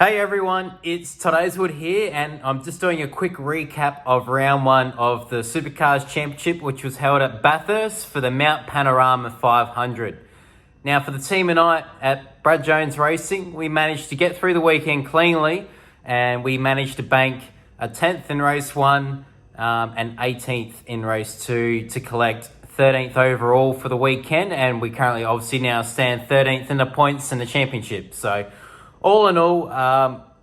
Hey everyone, it's Todd Hazelwood here, and I'm just doing a quick recap of round one of the Supercars Championship, which was held at Bathurst for the Mount Panorama 500. Now, for the team and I at Brad Jones Racing, we managed to get through the weekend cleanly, and we managed to bank a 10th in race one and 18th in race two to collect 13th overall for the weekend, and we currently obviously now stand 13th in the points in the championship. So all in all,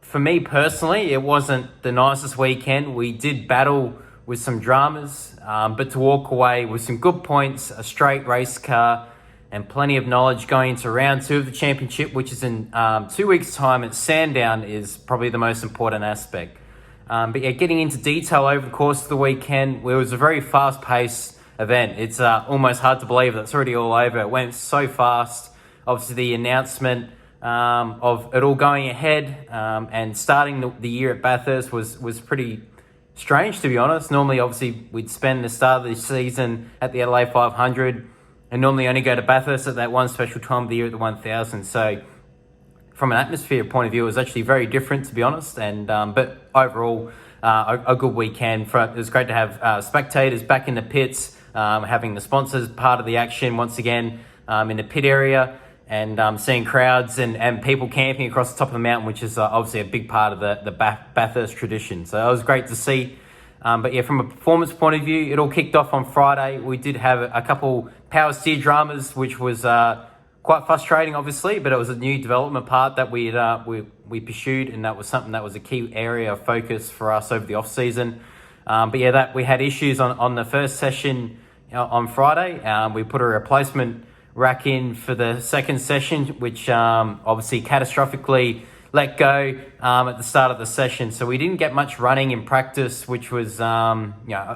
for me personally, it wasn't the nicest weekend. We did battle with some dramas, but to walk away with some good points, a straight race car, and plenty of knowledge going into round two of the championship, which is in 2 weeks' time at Sandown, is probably the most important aspect. But yeah, getting into detail over the course of the weekend, it was a very fast-paced event. It's almost hard to believe that it's already all over. It went so fast. Obviously, the announcement of it all going ahead and starting the year at Bathurst was pretty strange, to be honest. Normally, obviously, we'd spend the start of the season at the Adelaide 500 and normally only go to Bathurst at that one special time of the year at the 1000. So from an atmosphere point of view, it was actually very different, to be honest. And but overall, a good weekend. It was great to have spectators back in the pits, having the sponsors part of the action once again in the pit area, and seeing crowds and people camping across the top of the mountain, which is obviously a big part of the Bathurst tradition. So it was great to see. But yeah, from a performance point of view, it all kicked off on Friday. We did have a couple power steer dramas, which was quite frustrating, obviously, but it was a new development part that we pursued, and that was something that was a key area of focus for us over the off season. But yeah, that we had issues on the first session on Friday. We put a replacement rack in for the second session, which obviously catastrophically let go at the start of the session. So we didn't get much running in practice, which was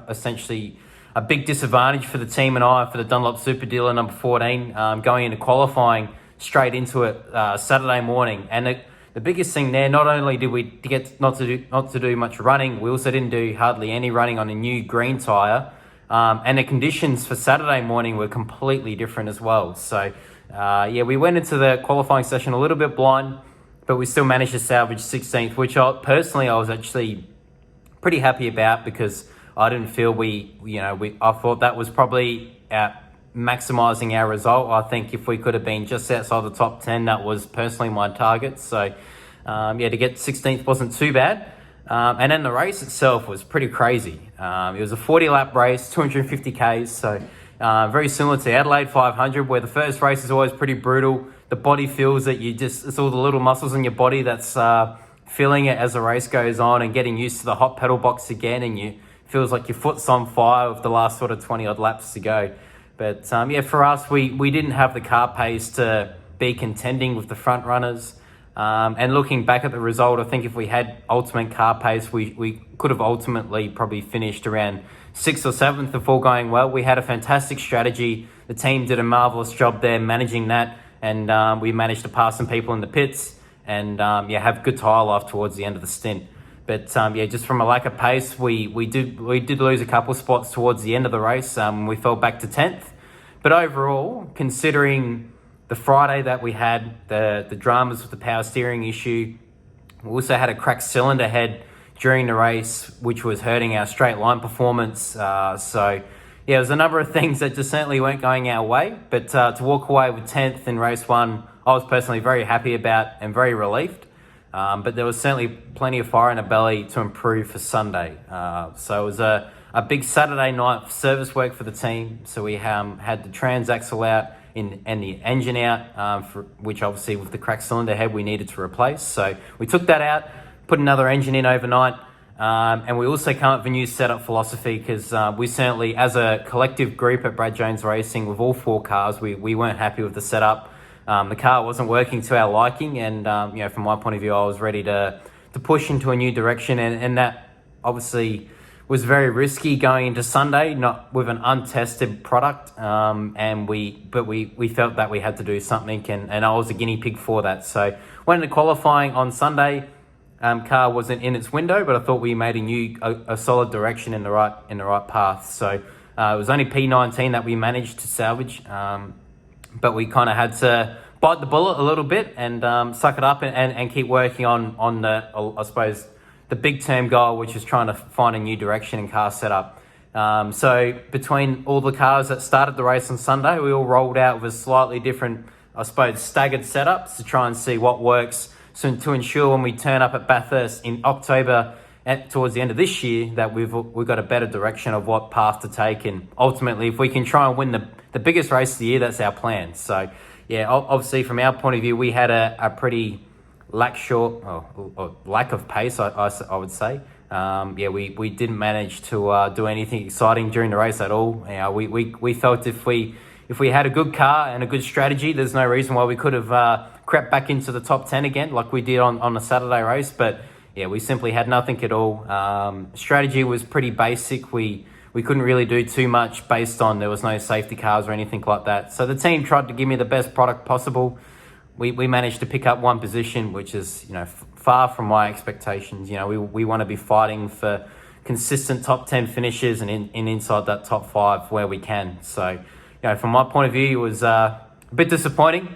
essentially a big disadvantage for the team and I for the Dunlop Super Dealer number 14, going into qualifying straight into it Saturday morning. And the biggest thing there, not only did we get not to do much running, we also didn't do hardly any running on a new green tyre. And the conditions for Saturday morning were completely different as well. So, yeah, we went into the qualifying session a little bit blind, but we still managed to salvage 16th, which I was actually pretty happy about, because I didn't feel I thought that was probably maximising our result. I think if we could have been just outside the top 10, that was personally my target. So, yeah, to get 16th wasn't too bad. And then the race itself was pretty crazy. It was a 40-lap race, 250 Ks, so very similar to the Adelaide 500, where the first race is always pretty brutal. The body feels that it's all the little muscles in your body that's feeling it as the race goes on and getting used to the hot pedal box again, and feels like your foot's on fire with the last sort of 20-odd laps to go. But yeah, for us, we didn't have the car pace to be contending with the front runners. And looking back at the result, I think if we had ultimate car pace, we could have ultimately probably finished around 6th or 7th if all going well. We had a fantastic strategy. The team did a marvellous job there managing that, and we managed to pass some people in the pits and yeah, have good tyre life towards the end of the stint. But yeah, just from a lack of pace, we did lose a couple of spots towards the end of the race. We fell back to 10th. But overall, considering the Friday that we had, the dramas with the power steering issue, we also had a cracked cylinder head during the race, which was hurting our straight line performance. So yeah, there's a number of things that just certainly weren't going our way. But to walk away with 10th in race one, I was personally very happy about and very relieved. But there was certainly plenty of fire in the belly to improve for Sunday. So it was a big Saturday night service work for the team. So we had the transaxle out and the engine out, which obviously with the cracked cylinder head we needed to replace. So we took that out, put another engine in overnight, and we also came up with a new setup philosophy, because we certainly, as a collective group at Brad Jones Racing, with all 4 cars, we weren't happy with the setup. The car wasn't working to our liking, and from my point of view, I was ready to push into a new direction, and that obviously was very risky going into Sunday, not with an untested product, but we felt that we had to do something, and I was a guinea pig for that. So went into qualifying on Sunday. Car wasn't in its window, but I thought we made a solid direction in the right path. So it was only P19 that we managed to salvage, but we kind of had to bite the bullet a little bit and suck it up and keep working on the, I suppose, the big term goal, which is trying to find a new direction in car setup. So between all the cars that started the race on Sunday, we all rolled out with slightly different, I suppose, staggered setups to try and see what works, so to ensure when we turn up at Bathurst in October towards the end of this year that we've got a better direction of what path to take, and ultimately if we can try and win the biggest race of the year, that's our plan. So yeah, obviously from our point of view, we had a pretty lack of pace, I would say. We didn't manage to do anything exciting during the race at all. We felt if we had a good car and a good strategy, there's no reason why we could have crept back into the top 10 again like we did on the Saturday race. But yeah, we simply had nothing at all. Strategy was pretty basic. We couldn't really do too much based on there was no safety cars or anything like that. So the team tried to give me the best product possible. We managed to pick up one position, which is far from my expectations. We want to be fighting for consistent top 10 finishes and inside that top 5 where we can. So from my point of view, it was a bit disappointing,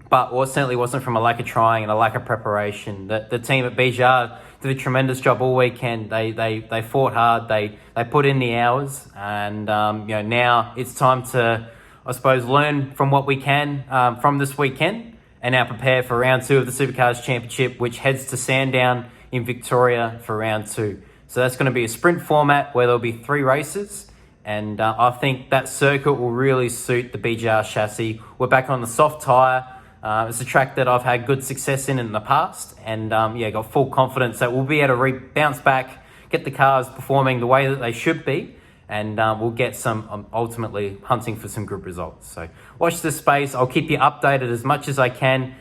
but certainly wasn't from a lack of trying and a lack of preparation. The team at BJR did a tremendous job all weekend. They fought hard. They put in the hours, and now it's time to, I suppose, learn from what we can from this weekend, and now prepare for round 2 of the Supercars Championship, which heads to Sandown in Victoria for round 2. So that's going to be a sprint format where there'll be 3 races, and I think that circuit will really suit the BJR chassis. We're back on the soft tyre. It's a track that I've had good success in the past, and got full confidence that we'll be able to bounce back, get the cars performing the way that they should be, and we'll get some ultimately hunting for some good results. So watch this space. I'll keep you updated as much as I can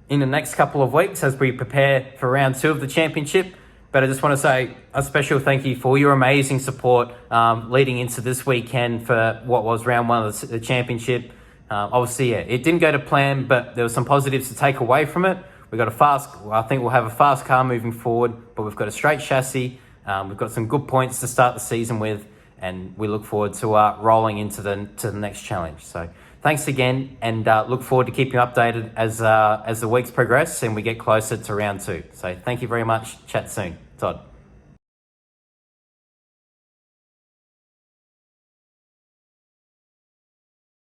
in the next couple of weeks as we prepare for round 2 of the championship. But I just want to say a special thank you for your amazing support leading into this weekend for what was round 1 of the championship. Obviously, it didn't go to plan, but there were some positives to take away from it. I think we'll have a fast car moving forward, but we've got a straight chassis. We've got some good points to start the season with, and we look forward to rolling into the next challenge. So thanks again, and look forward to keeping you updated as the weeks progress and we get closer to round 2. So thank you very much. Chat soon. Todd.